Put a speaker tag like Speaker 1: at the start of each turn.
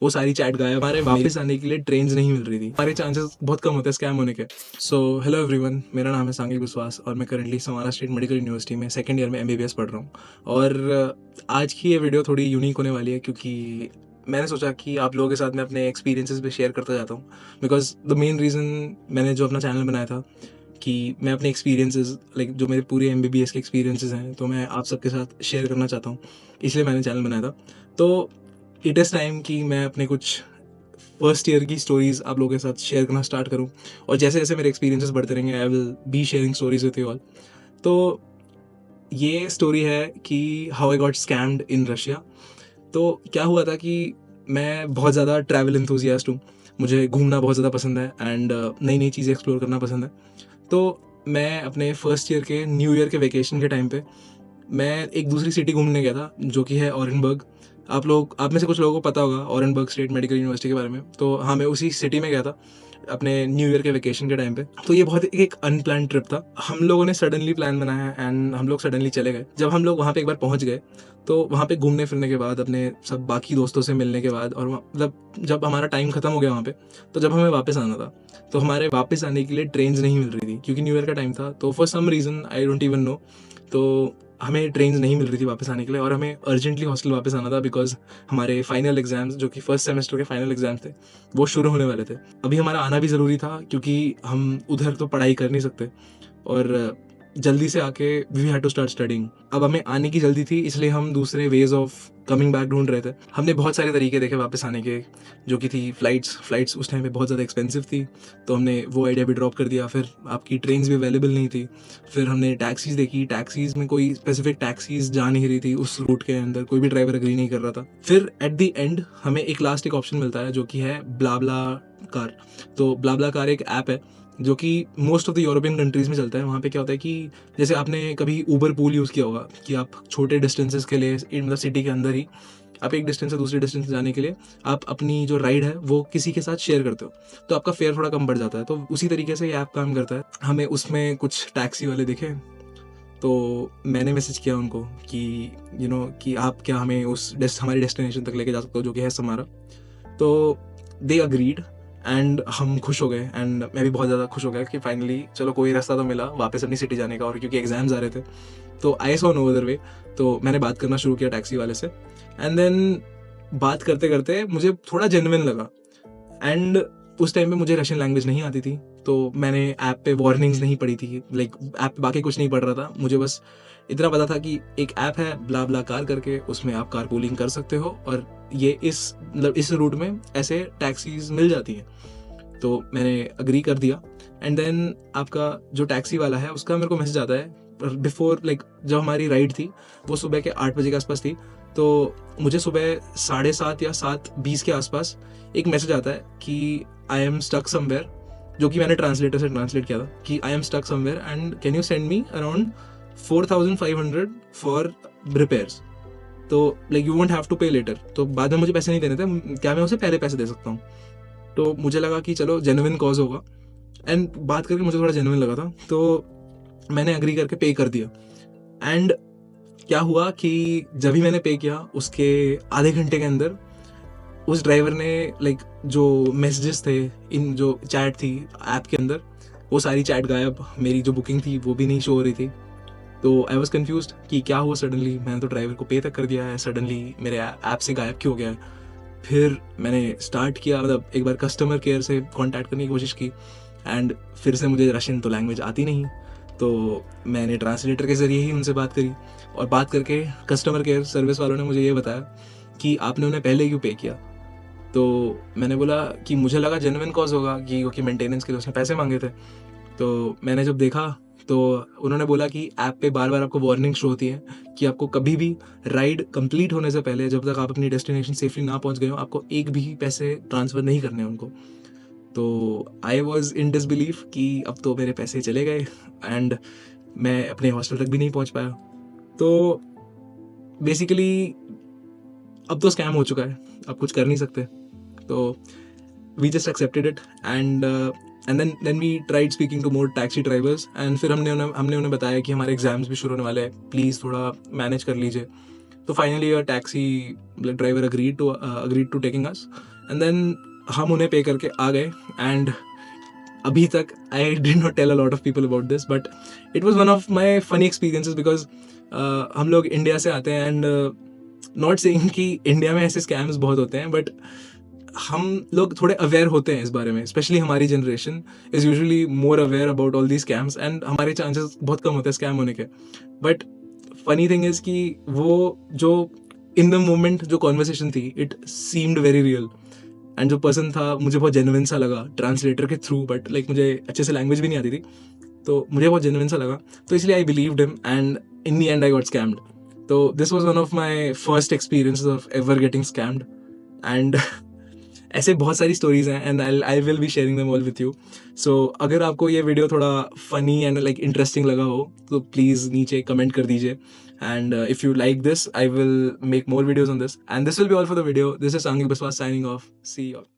Speaker 1: वो सारी चैट गायब। हमारे वापस आने के लिए ट्रेन्स नहीं मिल रही थी। हमारे चांसेस बहुत कम होते हैं स्कैम होने के। सो हेलो एवरीवन, मेरा नाम है सांगिल विश्वास और मैं currently Samara State Medical University में सेकंड ईयर में एमबीबीएस पढ़ रहा हूँ। और आज की ये वीडियो थोड़ी यूनिक होने वाली है क्योंकि मैंने सोचा कि आप लोगों के साथ मैं अपने एक्सपीरियंसेस भी शेयर करता जाता हूँ। बिकॉज द मेन रीज़न मैंने जो अपना चैनल बनाया था कि मैं अपने एक्सपीरियंसेस जो मेरे पूरे एमबीबीएस के एक्सपीरियंसेस हैं तो मैं आप सबके साथ शेयर करना चाहता हूँ, इसलिए मैंने चैनल बनाया था। तो इट इज़ टाइम कि मैं अपने कुछ फर्स्ट ईयर की स्टोरीज़ आप लोगों के साथ शेयर करना स्टार्ट करूँ। और जैसे जैसे मेरे एक्सपीरियंसेस बढ़ते रहेंगे आई will be sharing stories with you all. तो ये स्टोरी है कि how I got scammed in Russia. तो क्या हुआ था कि मैं बहुत ज़्यादा ट्रैवल एंथुजियास्ट हूँ, मुझे घूमना बहुत ज़्यादा पसंद है एंड नई नई चीज़ें एक्सप्लोर करना पसंद है। तो मैं अपने फर्स्ट ईयर के न्यू ईयर के वेकेशन के टाइम पे मैं एक दूसरी सिटी घूमने गया था जो कि है ऑरेनबर्ग। आप में से कुछ लोगों को पता होगा ऑरेनबर्ग स्टेट मेडिकल यूनिवर्सिटी के बारे में। तो हाँ, मैं उसी सिटी में गया था अपने न्यू ईयर के वेकेशन के टाइम पे। तो ये बहुत एक अनप्लान ट्रिप था। हम लोगों ने सडनली प्लान बनाया एंड हम लोग सडनली चले गए। जब हम लोग वहाँ पे एक बार पहुँच गए तो वहाँ पे घूमने फिरने के बाद अपने सब बाकी दोस्तों से मिलने के बाद और जब हमारा टाइम खत्म हो गया वहाँ पे, तो जब हमें वापस आना था तो हमारे वापस आने के लिए ट्रेन्स नहीं मिल रही थी क्योंकि न्यू ईयर का टाइम था। तो for some reason I don't even know, तो हमें ट्रेन्स नहीं मिल रही थी वापस आने के लिए और हमें अर्जेंटली हॉस्टल वापस आना था बिकॉज हमारे फाइनल एग्जाम्स जो कि फर्स्ट सेमेस्टर के फाइनल एग्जाम्स थे वो शुरू होने वाले थे। अभी हमारा आना भी ज़रूरी था क्योंकि हम उधर तो पढ़ाई कर नहीं सकते और जल्दी से आके we had to start studying. अब हमें आने की जल्दी थी इसलिए हम दूसरे वेज ऑफ कमिंग बैक ढूंढ रहे थे। हमने बहुत सारे तरीके देखे वापस आने के, जो कि थी फ्लाइट्स उस टाइम पे बहुत ज़्यादा एक्सपेंसिव थी तो हमने वो आइडिया भी ड्रॉप कर दिया। फिर आपकी ट्रेन्स भी अवेलेबल नहीं थी। फिर हमने टैक्सीज़ देखी, टैक्सीज़ में कोई स्पेसिफिक टैक्सीज़ जा नहीं रही थी उस रूट के अंदर, कोई भी ड्राइवर एग्री नहीं कर रहा था। फिर एट द एंड हमें एक लास्ट एक ऑप्शन मिलता है जो कि है ब्लाब्ला कार। तो ब्लाब्ला कार एक ऐप है जो कि most of the European countries में चलता है। वहाँ पे क्या होता है कि जैसे आपने कभी ऊबर पूल यूज़ किया होगा कि आप छोटे डिस्टेंसेस के लिए मतलब सिटी के अंदर ही आप एक डिस्टेंस से दूसरे डिस्टेंस जाने के लिए आप अपनी जो राइड है वो किसी के साथ शेयर करते हो तो आपका फेयर थोड़ा कम पड़ जाता है। तो उसी तरीके से ये ऐप काम करता है। हमें उसमें कुछ टैक्सी वाले दिखे तो मैंने मैसेज किया उनको कि कि आप क्या हमें हमारी डेस्टिनेशन तक लेके जा सकते हो जो कि है समारा। तो दे अग्रीड एंड हम खुश हो गए एंड मैं भी बहुत ज़्यादा खुश हो गया कि फाइनली चलो कोई रास्ता तो मिला वापस अपनी सिटी जाने का। और क्योंकि एग्जाम्स आ रहे थे तो I saw no other way, तो मैंने बात करना शुरू किया टैक्सी वाले से एंड देन बात करते करते मुझे थोड़ा जेन्युइन लगा। एंड उस टाइम पे मुझे रशियन लैंग्वेज नहीं आती थी तो मैंने ऐप पे वार्निंग्स नहीं पढ़ी थी, ऐप पे बाकी कुछ नहीं पढ़ रहा था। मुझे बस इतना पता था कि एक ऐप है ब्ला ब्ला कार करके, उसमें आप कार पूलिंग कर सकते हो और ये इस रूट में ऐसे टैक्सीज मिल जाती हैं। तो मैंने अग्री कर दिया एंड देन आपका जो टैक्सी वाला है उसका मेरे को मैसेज आता है बिफोर जब हमारी राइड थी वो सुबह के 8 बजे के आसपास थी। तो मुझे सुबह 7:30 या 7:20 के आसपास एक मैसेज आता है कि आई एम स्टक समवेयर, जो कि मैंने ट्रांसलेटर से ट्रांसलेट किया था कि I am stuck somewhere and can you send me around 4,500 for repairs. तो you won't have to pay later, तो बाद में मुझे पैसे नहीं देने थे, क्या मैं उसे पहले पैसे दे सकता हूँ। तो मुझे लगा कि चलो जेन्युइन कॉज होगा एंड बात करके मुझे थोड़ा जेन्युइन लगा था तो मैंने अग्री करके पे कर दिया। एंड क्या हुआ कि जब भी मैंने पे किया उसके आधे घंटे के अंदर उस ड्राइवर ने जो मैसेजेस थे, इन जो चैट थी ऐप के अंदर, वो सारी चैट गायब। मेरी जो बुकिंग थी वो भी नहीं शो हो रही थी। तो आई वॉज कन्फ्यूज कि क्या हुआ सडनली, मैंने तो ड्राइवर को पे तक कर दिया है, सडनली मेरे ऐप से गायब क्यों हो गया है। फिर मैंने स्टार्ट किया एक बार कस्टमर केयर से कांटेक्ट करने की कोशिश की एंड फिर से मुझे रशियन तो लैंग्वेज आती नहीं, तो मैंने ट्रांसलेटर के ज़रिए ही उनसे बात करी और बात करके कस्टमर केयर सर्विस वालों ने मुझे ये बताया कि आपने उन्हें पहले क्यों पे किया। तो मैंने बोला कि मुझे लगा जेन्युइन कॉज होगा क्योंकि मेंटेनेंस के लिए उसने पैसे मांगे थे। तो मैंने जब देखा तो उन्होंने बोला कि ऐप पे बार बार आपको वार्निंग शो होती है कि आपको कभी भी राइड कंप्लीट होने से पहले, जब तक आप अपनी डेस्टिनेशन सेफली ना पहुंच गए हो, आपको एक भी पैसे ट्रांसफ़र नहीं करने हैं उनको। तो आई वॉज इन डिसबिलीफ कि अब तो मेरे पैसे चले गए एंड मैं अपने हॉस्टल तक भी नहीं पहुंच पाया। तो बेसिकली अब तो स्कैम हो चुका है, अब कुछ कर नहीं सकते। तो we just accepted it and then we tried speaking to more taxi drivers and फिर हमने उन्हें बताया कि हमारे एग्जाम्स भी शुरू होने वाले हैं, प्लीज़ थोड़ा मैनेज कर लीजिए। तो finally a taxi driver agreed to taking us, and then हम उन्हें पे करके आ गए. एंड अभी तक I did not tell a lot of people about this, but it was one of my funny experiences because हम लोग India से आते हैं. एंड नॉट सेइंग कि इंडिया में ऐसे स्कैम्स बहुत होते हैं, बट हम लोग थोड़े अवेयर होते हैं इस बारे में. स्पेशली हमारी generation is usually more aware about all the scams, and हमारे चांसेस बहुत कम होते हैं स्कैम होने के. बट फनी थिंग इज़ कि वो जो इन द मोमेंट जो कॉन्वर्सेशन थी, it seemed very real. And जो पर्सन था मुझे बहुत जेन्युइन सा लगा ट्रांसलेटर के थ्रू, बट लाइक मुझे अच्छे से लैंग्वेज भी नहीं आती थी, तो मुझे बहुत जेन्युइन सा लगा. तो इसलिए I believed him, and in the end I got scammed. तो this was one of my first experiences of ever getting scammed. And ऐसे बहुत सारी स्टोरीज हैं, and I will be sharing them all with you. So अगर आपको ये video थोड़ा funny and like interesting लगा हो तो प्लीज़ नीचे कमेंट कर दीजिए. And if you like this, I will make more videos on this. And this will be all for the video. This is Sanghi Biswas signing off. See you all.